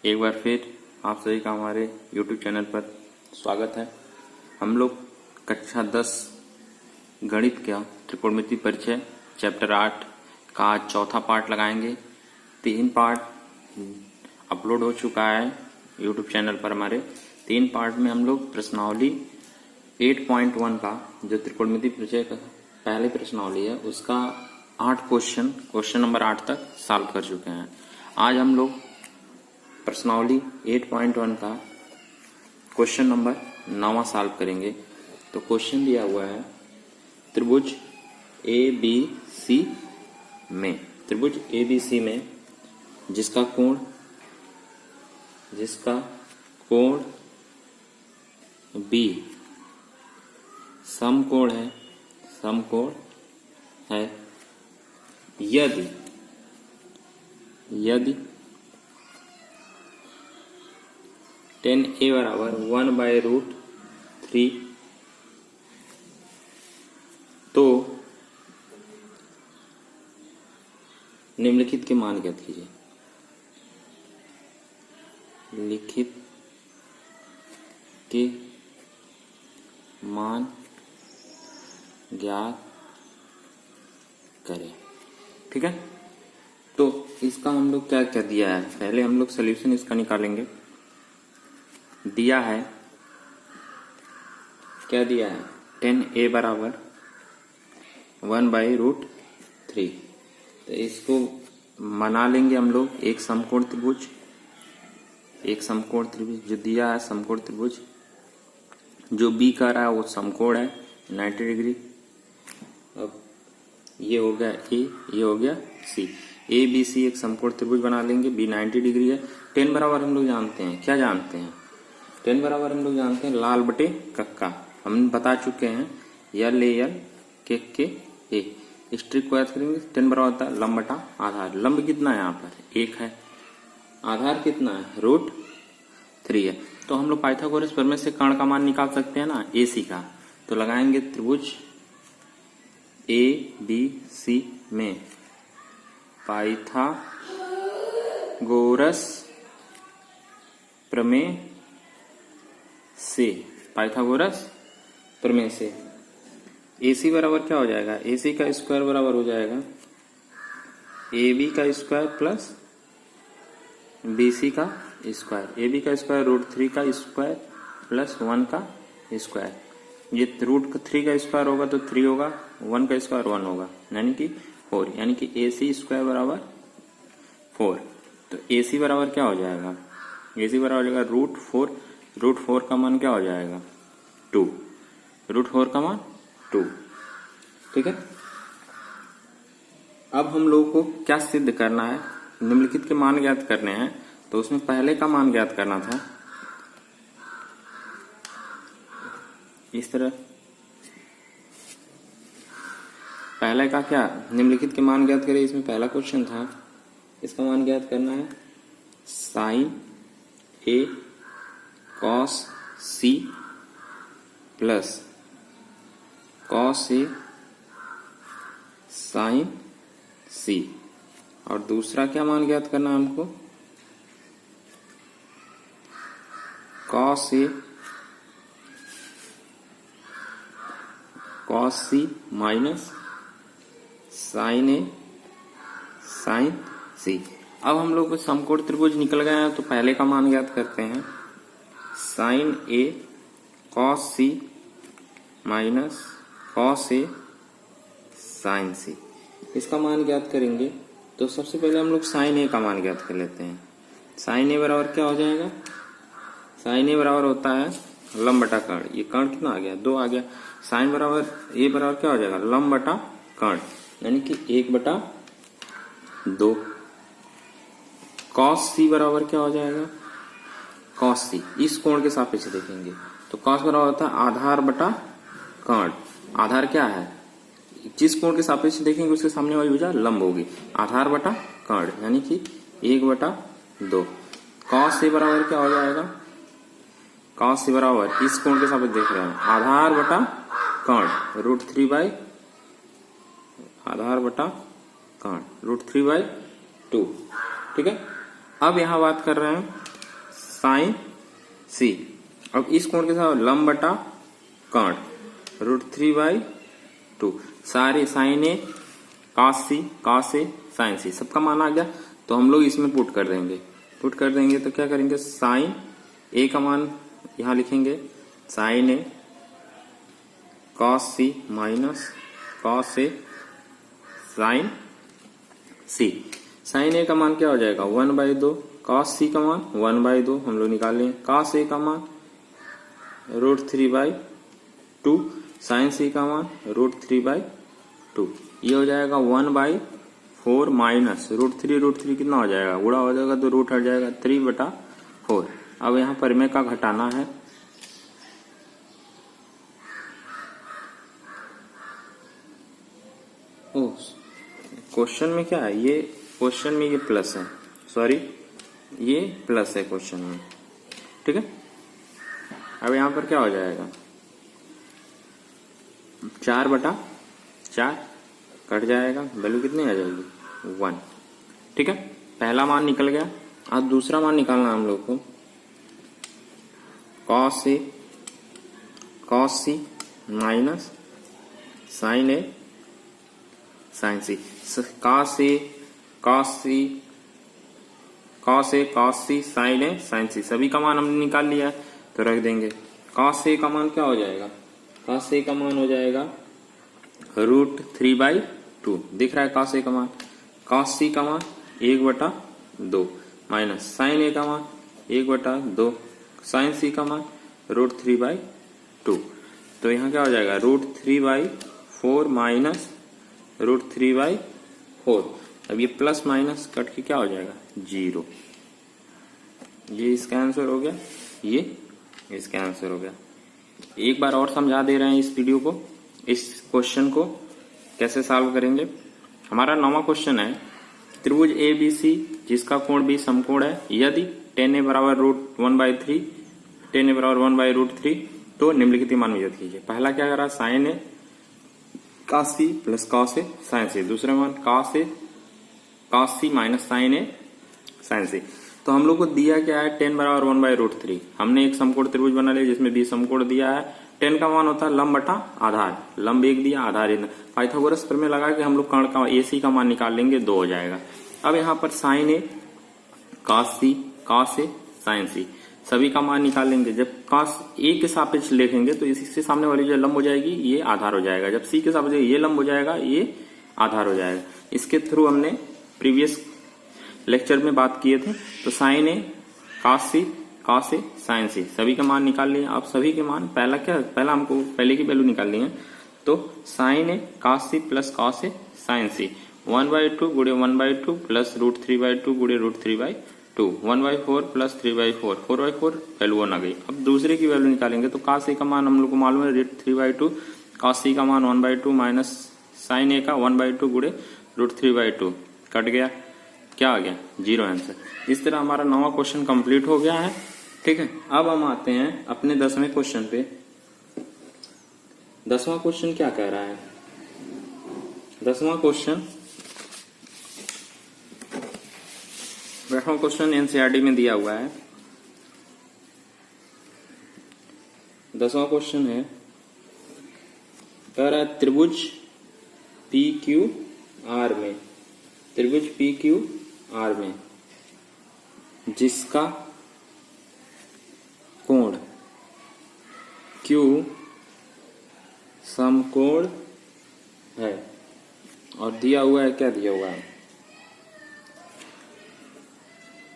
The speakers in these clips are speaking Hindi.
एक बार फिर आप सभी का हमारे YouTube चैनल पर स्वागत है। हम लोग कक्षा 10 गणित का त्रिकोणमिति परिचय चैप्टर 8 का आज चौथा पार्ट लगाएंगे। 3 पार्ट अपलोड हो चुका है YouTube चैनल पर हमारे। 3 पार्ट में हम लोग प्रश्नावली 8.1 का जो त्रिकोणमिति परिचय का पहले प्रश्नावली है उसका 8 क्वेश्चन नंबर 8 तक सॉल्व कर चुके हैं। आज हम लोग प्रश्नावली 8.1 का क्वेश्चन नंबर 9 सॉल्व करेंगे। तो क्वेश्चन दिया हुआ है त्रिभुज ABC में जिसका कोण B समकोण है यदि tan A बराबर 1/√3 तो निम्नलिखित के मान ज्ञात कीजिए। लिखित के मान ज्ञात करें। ठीक है, तो इसका हम लोग क्या क्या दिया है, पहले हम लोग सॉल्यूशन इसका निकालेंगे। दिया है, क्या दिया है, tan A बराबर 1/√3। तो इसको बना लेंगे हम लोग एक समकोण त्रिभुज जो दिया है समकोण त्रिभुज जो B का रहा है वो समकोण है 90 डिग्री। अब ये हो गया A, ये हो गया C। ABC एक समकोण त्रिभुज बना लेंगे, B 90 डिग्री है। tan बराबर हम लोग जानते हैं, क्या जानते हैं, tan बराबर हम लोग जानते हैं लाल बटे कक्का। हम बता चुके हैं यल ए यल के ए। इस ट्रिक को याद करेंगे। tan बराबर होता है लंब बटा आधार। लंब कितना है यहाँ पर 1 है, आधार कितना है √3 है। तो हम लोग पाइथागोरस प्रमेय से कर्ण का मान निकाल सकते हैं ना, AC का। तो लगाएंगे त्रिभुज ABC में पाइथागोरस प्रमेय से AC बराबर क्या हो जाएगा, AC का स्क्वायर बराबर हो जाएगा AB का स्क्वायर प्लस BC का स्क्वायर। AB का स्क्वायर √3 का स्क्वायर प्लस 1 का स्क्वायर। ये √3 का स्क्वायर होगा तो 3 होगा, 1 का स्क्वायर 1 होगा, यानी कि 4, यानी कि AC स्क्वायर बराबर 4। तो AC बराबर क्या हो जाएगा, AC बराबर हो जाएगा √4 का मान क्या हो जाएगा 2, √4 का मान 2। ठीक है, अब हम लोगों को क्या सिद्ध करना है, निम्नलिखित के मान ज्ञात करने हैं। तो उसमें पहले का मान ज्ञात करना था इस तरह। पहले का क्या, निम्नलिखित के मान ज्ञात करें, इसमें पहला क्वेश्चन था। इसका मान ज्ञात करना है sin A cos C plus cos A sin C। और दूसरा क्या मान ज्ञात करना है हमको, cos C minus sin A sin C। अब हम लोग समकोण त्रिभुज निकल गए हैं तो पहले का मान ज्ञात करते हैं। sin A cos C minus cos A sin C। इसका मान ज्ञात करेंगे तो सबसे पहले हम लोग sin A का मान ज्ञात कर लेते हैं। sin A बराबर क्या हो जाएगा, sin A बराबर होता है लंब बटा कर्ण। ये कर्ण कितना आ गया, 2 आ गया। sin बराबर A बराबर क्या हो जाएगा, लंब बटा कर्ण, यानी कि 1/2। cos C बराबर क्या हो जाएगा, cos C इस कोण के सापेक्ष देखेंगे तो cos बराबर होता है आधार बटा कर्ण। आधार क्या है, जिस कोण के सापेक्ष देखेंगे उसके सामने वाली भुजा लंब होगी, आधार बटा कर्ण, यानी कि 1/2। cos C बराबर क्या हो जाएगा, cos C बराबर इस कोण के सापेक्ष देख रहे हैं आधार बटा कर्ण √3 आधार बटा कर्ण √3/2। ठीक है, अब यहां बात कर रहे हैं साइन सी। अब इस कोण के साथ लंब बटा कर्ण √3/2 सारे sign A cos A sign सी सबका मान आ गया। तो हम लोग इसमें पुट कर देंगे तो क्या करेंगे, साइन ए का मान यहां लिखेंगे sign A cos C minus cos A sign C. Sign ए का मान क्या हो जाएगा 1/2, कॉस सी का मान 1/2 हम लोग निकाल लें, कॉस ए का मान √3/2, साइन सी का मान √3/2। ये हो जाएगा 1/4 माइनस √3 कितना हो जाएगा, गुणा हो जाएगा तो रूट हट जाएगा 3/4। अब यहाँ पर में का घटाना है, क्वेश्चन में क्या है, ये क्वेश्चन में ये प्लस है, सॉरी ये प्लस है क्वेश्चन में, ठीक है। अब यहाँ पर क्या हो जाएगा 4/4 कट जाएगा, वैल्यू कितनी आ जाएगी 1, ठीक है। पहला मान निकल गया। अब दूसरा मान निकालना हम लोग को, कॉस सी माइनस साइन ए साइन सी। कॉस सी साइन ए साइन सी सभी का मान हमने निकाल लिया है तो रख देंगे। कॉस ए का मान क्या हो जाएगा, कॉस ए का मान हो जाएगा √3/2 दिख रहा है कॉस ए का मान। कॉस सी का मान 1/2 माइनस साइन ए का मान 1/2 साइन सी का मान √3/2। तो यहाँ क्या हो जाएगा √3/4 माइनस √3/4। अब ये प्लस माइनस कट के क्या हो जाएगा 0। ये इसका आंसर हो गया, ये इसका आंसर हो गया। एक बार और समझा दे रहे हैं इस वीडियो को, इस क्वेश्चन को कैसे सॉल्व करेंगे। हमारा 9वां क्वेश्चन है, त्रिभुज ABC जिसका कोण भी समकोण है, यदि tan a बराबर √1/3 tan a बराबर 1/√3 तो निम्नलिखित मान ज्ञात कीजिए। पहला क्या करा, sign A cos C plus cos A sign सी। दूसरा मान कॉस सी माइनस साइन ए साइन सी। तो हम लोग को दिया क्या है, tan बराबर 1/√3। हमने एक समकोण त्रिभुज बना लिया जिसमें भी समकोण दिया है। tan का मान होता है लंब बटा आधार, लंब 1 दिया आधार 1। पाइथागोरस प्रमेय लगा के हम लोग कर्ण का AC का मान निकाल लेंगे, 2 हो जाएगा। अब यहाँ पर sign A cos A sign सी सभी का मान निकाल लेंगे। जब कॉस ए के सापेक्ष लिखेंगे तो इससे सामने वाली जो लंब हो जाएगी ये आधार हो जाएगा, जब सी के सापेक्ष ये लंब हो जाएगा ये आधार हो जाएगा। इसके थ्रू हमने प्रीवियस लेक्चर में बात किए थे। तो sign A cos A sign सी सभी का मान निकाल लिए। आप सभी के मान पहला हमको पहले की वैल्यू निकालनी है। तो sign A cos C plus cos A sign सी 1/2 गुणे 1/2 प्लस √3/2 गुणे √3/2 1/4 प्लस 3/4 4/4 वैल्यू 1 आ गई। अब दूसरे की वैल्यू निकालेंगे तो कॉस ए का मान हम लोग को मालूम है 3/2, कॉस सी का मान 1/2 माइनस साइन ए का 1/2 गुणे √3/2 कट गया, क्या आ गया 0 आंसर। इस तरह हमारा 9वां क्वेश्चन कंप्लीट हो गया है, ठीक है। अब हम आते हैं अपने 10वें क्वेश्चन पे। 10वां क्वेश्चन क्या कह रहा है, 10वां क्वेश्चन एनसीईआरटी में दिया हुआ है। 10वां क्वेश्चन है, कह रहा है त्रिभुज PQR में, त्रिभुज PQR में जिसका कोण Q समकोण है और दिया हुआ है, क्या दिया हुआ है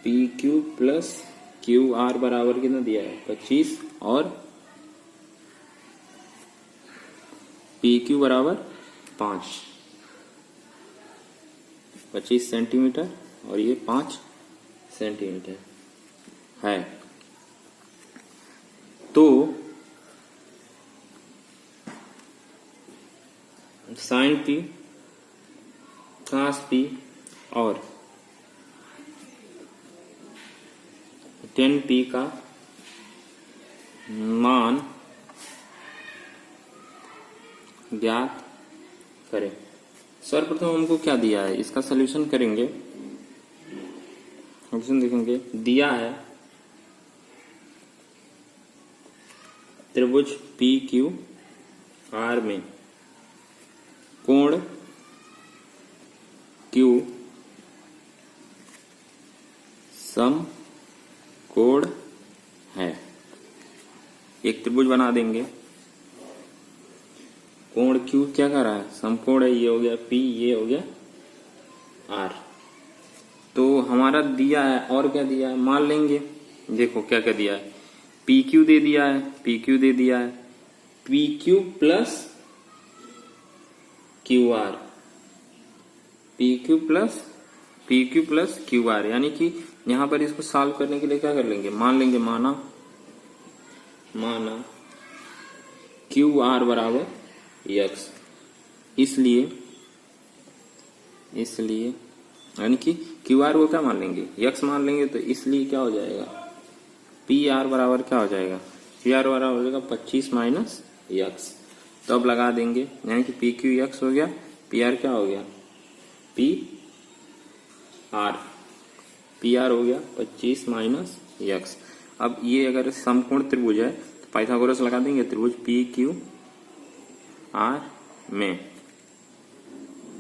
PQ प्लस QR बराबर कितना दिया है 25 और PQ बराबर 25 सेंटीमीटर और ये 5 सेंटीमीटर है। तो साइन P cos P और tan P का मान ज्ञात करें। सर्वप्रथम हमको क्या दिया है, इसका सलूशन करेंगे। ऑप्शन देखेंगे, दिया है त्रिभुज पी क्यू आर में कोण क्यू समकोण है। एक त्रिभुज बना देंगे, कोण क्यू क्या कर रहा है, समकोण है, ये हो गया पी, ये हो गया आर। तो हमारा दिया है, और क्या दिया है मान लेंगे। देखो क्या क्या दिया है, पी क्यू दे दिया है, पी क्यू दे दिया है, P Q plus Q R, P Q plus Q R, यानी कि यहां पर इसको सॉल्व करने के लिए क्या कर लेंगे, मान लेंगे, माना क्यू आर बराबर यक्स, इसलिए यानी कि क्यू आर को क्या मान लेंगे, यक्स मान लेंगे, तो इसलिए क्या हो जाएगा, पी आर बराबर क्या हो जाएगा, पी आर बराबर हो जाएगा 25 माइनस यक्स। तो अब लगा देंगे, यानी कि पी क्यू यक्स हो गया, पी आर क्या हो गया, पी आर हो गया 25 माइनस यक्स। अब ये अगर समकोण त्रिभुज है तो पाइथागोरस लगा देंगे, त्रिभुज पी क्यू आर में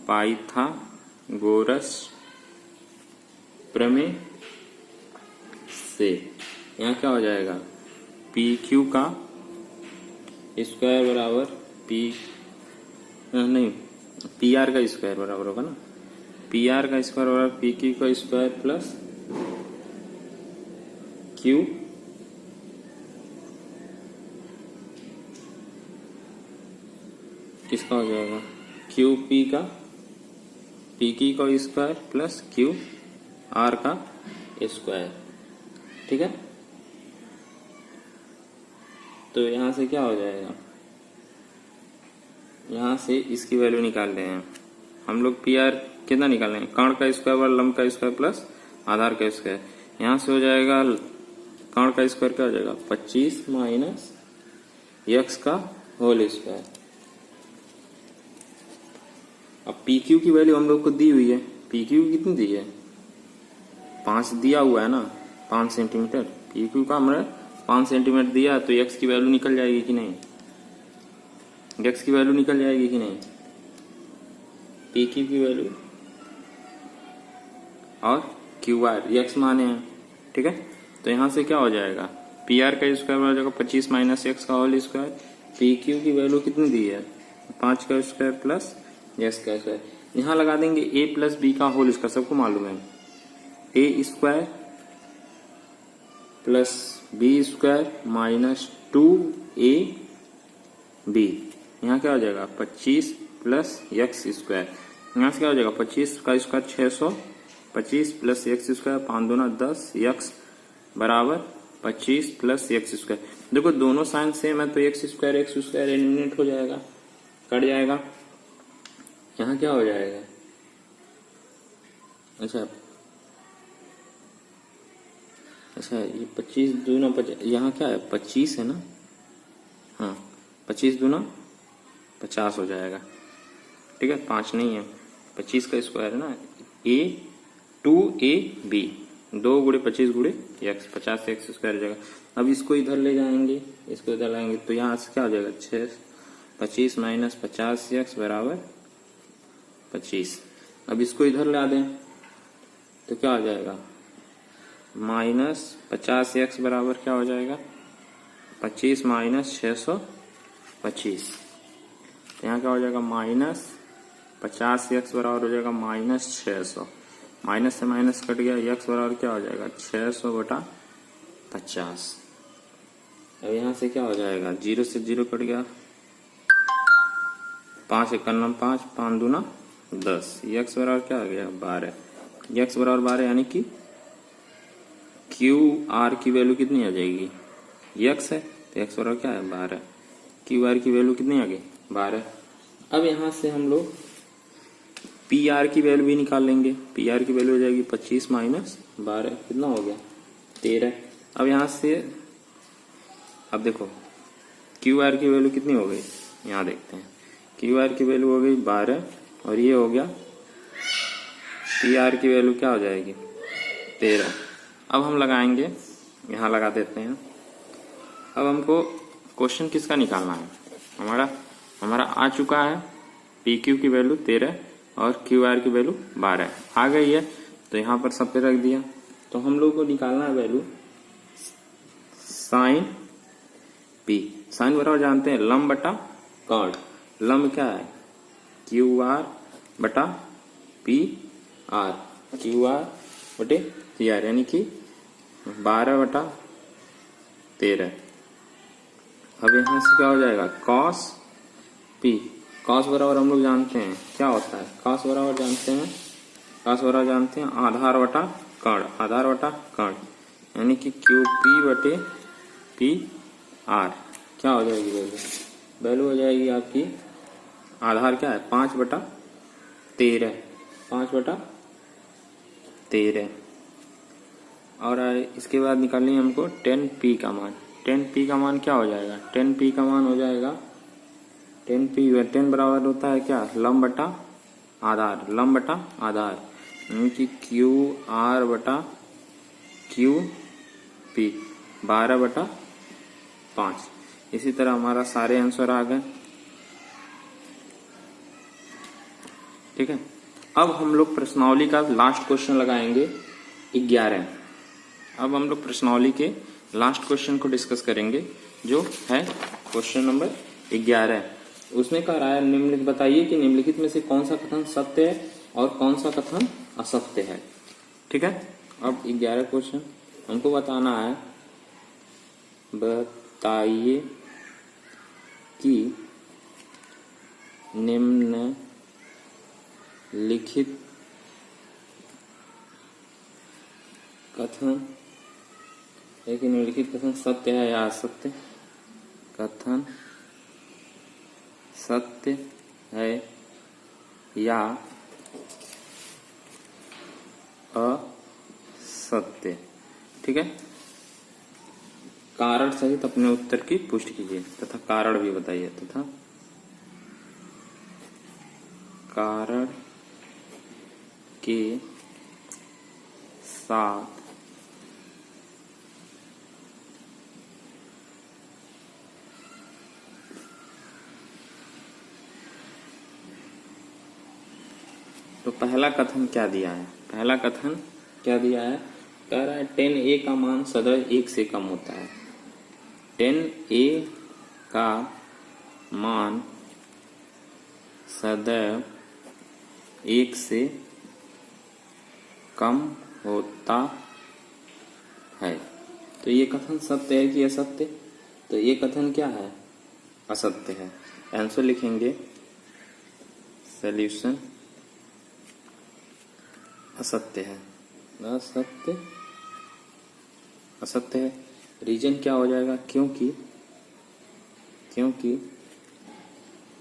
पाइथागोरस प्रमेय से यहाँ क्या हो जाएगा, पी क्यू का स्क्वायर बराबर पी आर का स्क्वायर बराबर होगा ना, पी आर का स्क्वायर बराबर पी क्यू का स्क्वायर प्लस क्यू किसका हो जाएगा, क्यू पी क्यू का स्क्वायर प्लस क्यू आर का स्क्वायर। ठीक है, तो यहां से क्या हो जाएगा, यहां से इसकी वैल्यू निकाल रहे हैं हम लोग, पी आर कितना निकालेंगे, कर्ण का स्क्वायर बार लंब का स्क्वायर प्लस आधार का स्क्वायर, यहां से हो जाएगा कर्ण का स्क्वायर क्या हो जाएगा 25 माइनस यक्स का होल स्क्वायर। अब पी क्यू की वैल्यू हम लोग को दी हुई है, पी क्यू कितनी दी है, 5 दिया हुआ है ना, 5 सेंटीमीटर, पी क्यू का हमारा 5 सेंटीमीटर दिया, तो एक्स की वैल्यू निकल जाएगी कि नहीं, एक्स की वैल्यू निकल जाएगी कि नहीं, पी क्यू की वैल्यू और क्यू आर एक्स माने हैं। ठीक है, तो यहां से क्या हो जाएगा, पी आर का स्क्वायर हो जाएगा 25 माइनस एक्स का होल स्क्वायर, पी क्यू की वैल्यू कितनी दी है 5 का स्क्वायर प्लस एक्स का स्क्वायर, यहां लगा देंगे ए प्लस बी का होल स्क्वायर, सबको मालूम है, A square plus B square minus 2 A B, यहाँ क्या हो जाएगा 25 प्लस एक्स स्क्वायर, यहाँ से क्या हो जाएगा 25 का स्क्वायर 600, 25 प्लस एक्स स्क्वायर 5 दूना 10, एक्स बराबर 25 प्लस एक्स स्क्वायर। देखो दोनों साइन सेम है तो एक्स स्क्वायर एलिमिनेट हो जाएगा, कट जाएगा, यहाँ क्या हो जाएगा, अच्छा ये 25 दूना 50, यहाँ क्या है 25 है ना, हाँ 25 दूना 50 हो जाएगा। ठीक है, 5 नहीं है, 25 का स्क्वायर है ना, ए 2ab 2 गुड़े 25 गुड़े एक्स, 50 एक्स स्क्वायर हो जाएगा। अब इसको इधर ले जाएंगे, इसको इधर लाएंगे, तो यहाँ से क्या हो जाएगा 25 माइनस 50 एक्स बराबर 25। अब इसको इधर ला दें तो क्या हो जाएगा, माइनस 50 एक्स बराबर क्या हो जाएगा 25 माइनस 625, यहाँ क्या हो जाएगा माइनस 50 एक्स बराबर हो जाएगा माइनस 600, माइनस से माइनस कट गया, एक्स बराबर क्या हो जाएगा 600 बटा 50। अब यहाँ से क्या हो जाएगा, 0 से 0 कट गया, 5 एक 5, 5 दूना 10, एक्स बराबर क्या हो गया 12, एक्स बराबर 12, यानी कि क्यू आर की वैल्यू कितनी आ जाएगी, एक्स है तो एक्स बराबर क्या है 12, क्यू आर की वैल्यू कितनी आ गई 12। अब यहाँ से हम लोग पी आर की वैल्यू भी निकाल लेंगे, पी आर की वैल्यू हो जाएगी 25 माइनस 12, कितना हो गया 13। अब यहाँ से अब देखो क्यू आर की वैल्यू कितनी हो गई, यहाँ देखते हैं, क्यू आर की वैल्यू हो गई 12 और ये हो गया पी आर की वैल्यू क्या हो जाएगी 13। अब हम लगाएंगे, यहाँ लगा देते हैं, अब हमको क्वेश्चन किसका निकालना है? हमारा आ चुका है पी क्यू की वैल्यू 13 और क्यू आर की वैल्यू 12 आ गई है, तो यहाँ पर सब पे रख दिया। तो हम लोग को निकालना है वैल्यू साइन पी। साइन बराबर जानते हैं लंब बटा कर्ण। लंब क्या है? क्यू आर बटा पी आर, क्यू आर बटे पी आर, यानी कि 12 बटा 13। अब यहां से क्या हो जाएगा? Cos P. कॉस बराबर हम लोग जानते हैं क्या होता है? कॉस बराबर जानते हैं आधार बटा कर्ण, आधार बटा कर्ण, यानी कि क्यू पी बटे पी आर। क्या हो जाएगी वैल्यू? वैल्यू हो जाएगी आपकी आधार क्या है? 5 बटा 13, 5 बटा 13। और इसके बाद निकालनी है हमको 10p का मान। 10p का मान क्या हो जाएगा? 10p का मान हो जाएगा 10 बराबर होता है क्या? लंब बटा आधार, लंब बटा आधार, यानी कि क्यू आर बटा क्यू पी, 12 बटा 5। इसी तरह हमारा सारे आंसर आ गए। ठीक है, अब हम लोग प्रश्नावली का लास्ट क्वेश्चन लगाएंगे 11। अब हम लोग प्रश्नावली के लास्ट क्वेश्चन को डिस्कस करेंगे, जो है क्वेश्चन नंबर 11। उसमें कह रहा है निम्नलिखित बताइए कि निम्नलिखित में से कौन सा कथन सत्य है और कौन सा कथन असत्य है। ठीक है, अब 11 क्वेश्चन हमको बताना है, बताइए कि निम्नलिखित कथन निम्नलिखित कथन सत्य है या असत्य। कथन सत्य है या असत्य। ठीक है, कारण सहित अपने उत्तर की पुष्टि कीजिए तथा कारण भी बताइए, तथा कारण के साथ तो पहला कथन क्या दिया है? पहला कथन क्या दिया है? कह रहा है 10a का मान सदैव 1 से कम होता है। 10a का मान सदैव 1 से कम होता है। तो ये कथन सत्य है कि असत्य? तो ये कथन क्या है? असत्य है। आंसर लिखेंगे सॉल्यूशन असत्य है, असत्य है। रीजन क्या हो जाएगा? क्योंकि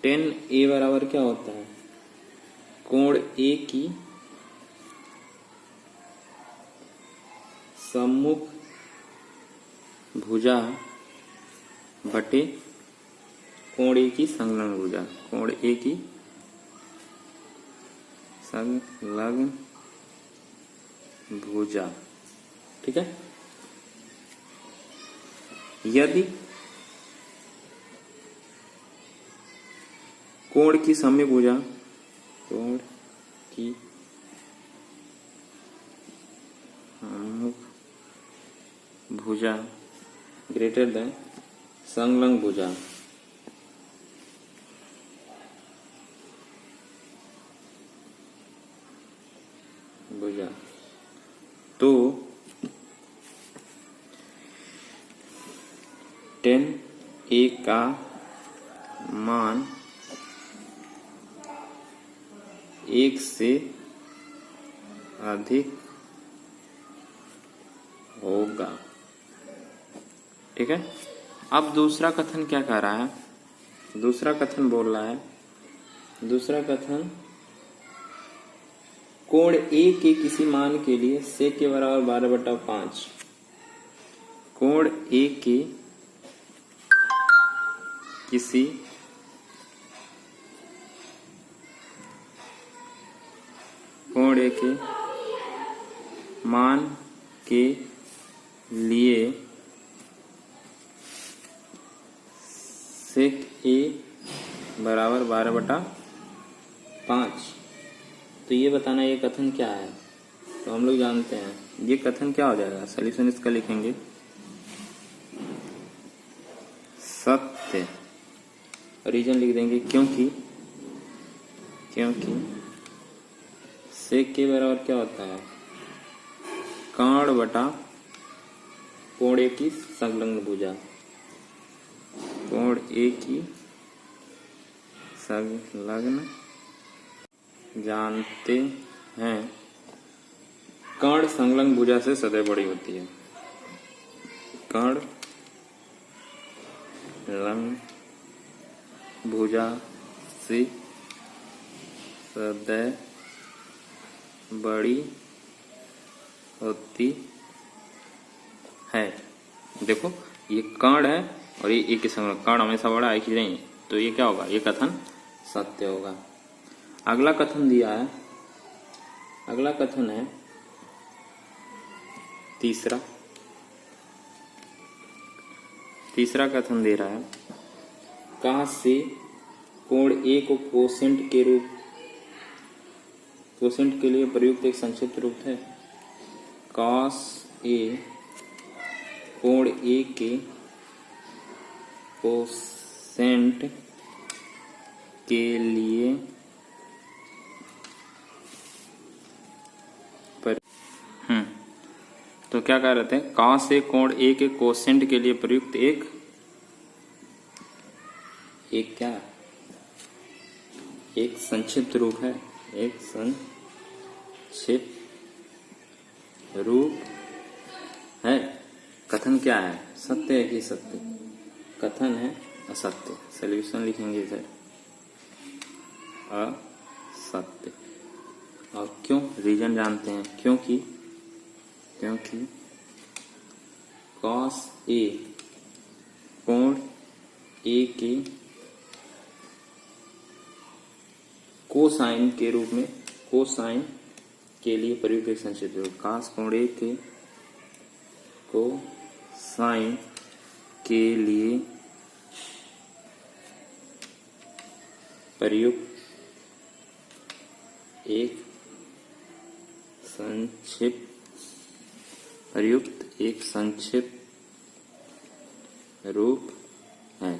10a बराबर क्या होता है? कोण A की सम्मुख भुजा बटे कोण A की संलग्न भुजा, कोण A की संलग्न भुजा। ठीक है, यदि कोण की सम्मुख भुजा, कोण की सम्मुख भुजा ग्रेटर देन संलग्न भुजा, तो 10a का मान 1 से अधिक होगा। ठीक है, अब दूसरा कथन क्या कह रहा है? दूसरा कथन बोल रहा है, दूसरा कथन कोण A के किसी मान के लिए sec के बराबर 12/5, कोण A के किसी कोण A के मान के लिए सेक ए बराबर 12/5। तो ये बताना ये कथन क्या है। तो हम लोग जानते हैं ये कथन क्या हो जाएगा। सॉल्यूशन इसका लिखेंगे सत्य, रीजन लिख देंगे क्योंकि सेक के बराबर क्या होता है, कर्ण बटा कोण ए की संलग्न भुजा, कोण ए की संलग्न, जानते हैं कर्ण संलग्न भुजा से सदैव बड़ी होती है। कर्ण संलग्न भुजा से सदैव बड़ी होती है। देखो ये कर्ण है और ये एक संलग्न, कर्ण हमेशा बड़ा एक ही नहीं, तो ये क्या होगा, ये कथन सत्य होगा। अगला कथन दिया है, अगला कथन है तीसरा कथन दे रहा है, कहा से कोण ए को कोसेंट के लिए प्रयुक्त एक संक्षिप्त रूप है। कॉस ए कोण ए के कोसेंट के लिए तो क्या कह रहे थे, कॉस ए कोण ए के कोसेंट के लिए प्रयुक्त एक क्या, एक संक्षिप्त रूप है, एक संक्षिप्त रूप है। कथन क्या है, सत्य है कि सत्य, कथन है असत्य। सॉल्यूशन लिखेंगे इधर असत्य। और क्यों, रीजन जानते हैं, क्योंकि कॉस ए कोण ए के कोसाइन के रूप में, कोसाइन के लिए प्रयुक्त एक संक्षिप्त रूप, कॉस कोण ए के कोसाइन के लिए प्रयुक्त एक संक्षिप्त रूप है।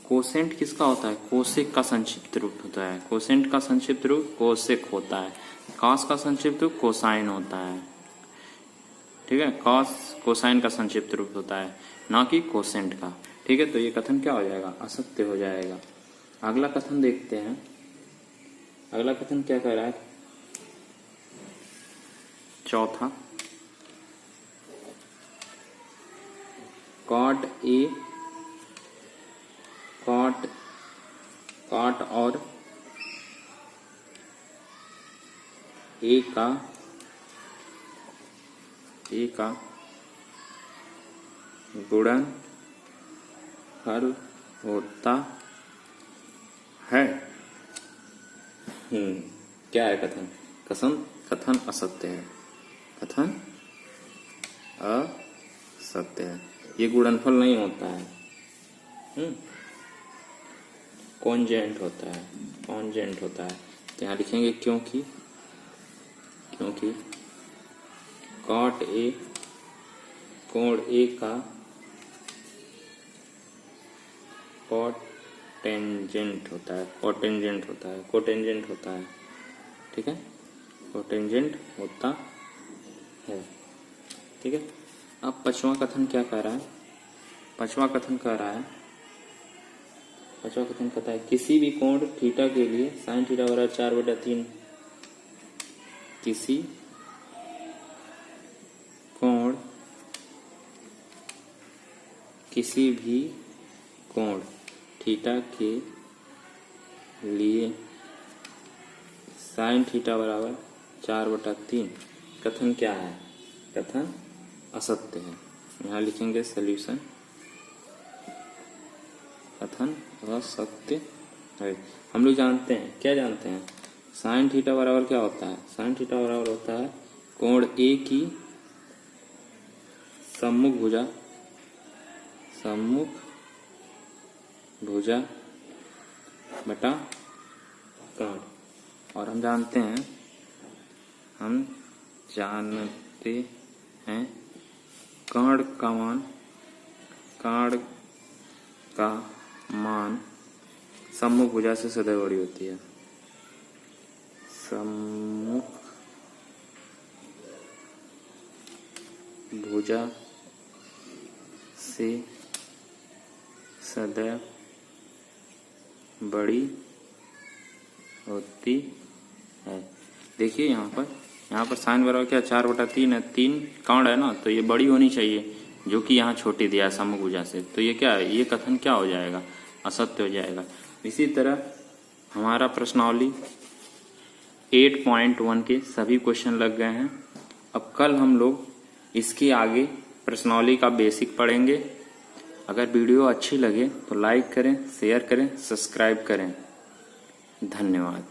कोसेंट किसका होता है, कोसेक का संक्षिप्त रूप होता है। कोसेंट का संक्षिप्त रूप कोसेक होता है। कॉस का संक्षिप्त रूप कोसाइन होता है। ठीक है, कॉस कोसाइन का संक्षिप्त रूप होता है, ना कि कोसेंट का। ठीक है, तो ये कथन क्या हो जाएगा, असत्य हो जाएगा। अगला कथन देखते हैं, अगला कथन क्या कह रहा है, चौथा, कॉट ए कॉट और ए का गुणनफल होता है। क्या है कथन, कथन असत्य है, कथन असत्य है। ये गुणनफल नहीं होता है, कॉन्जेंट होता है, कॉन्जेंट होता है। तो यहाँ लिखेंगे क्योंकि कॉट ए कोण ए का कोटेंजेंट होता है, कोटेंजेंट होता है। ठीक है, कोटेंजेंट होता है। ठीक है, अब पांचवा कथन क्या कह रहा है, पांचवा कथन कहता है किसी भी कोण थीटा के लिए साइन थीटा बराबर 4/3, किसी भी कोण थीटा के लिए साइन थीटा बराबर 4/3। कथन क्या है, कथन असत्य है। यहाँ लिखेंगे सॉल्यूशन, कथन असत्य है। हम लोग जानते हैं, क्या जानते हैं, साइन थीटा बराबर क्या होता है, साइन थीटा बराबर होता है कोण ए की सम्मुख भुजा बटा कर्ण। और हम जानते हैं कर्ण का मान सम्मुख भुजा से सदैव बड़ी होती है। सम्मुख भुजा से सदैव बड़ी होती है। देखिए यहाँ पर साइन बराबर क्या 4/3 है, 3 कर्ण है ना, तो ये बड़ी होनी चाहिए, जो कि यहाँ छोटी दिया है सम्मुख भुजा से। तो ये क्या है, ये कथन क्या हो जाएगा, असत्य हो जाएगा। इसी तरह हमारा प्रश्नावली 8.1 के सभी क्वेश्चन लग गए हैं। अब कल हम लोग इसके आगे प्रश्नावली का बेसिक पढ़ेंगे। अगर वीडियो अच्छी लगे तो लाइक करें, शेयर करें, सब्सक्राइब करें। धन्यवाद।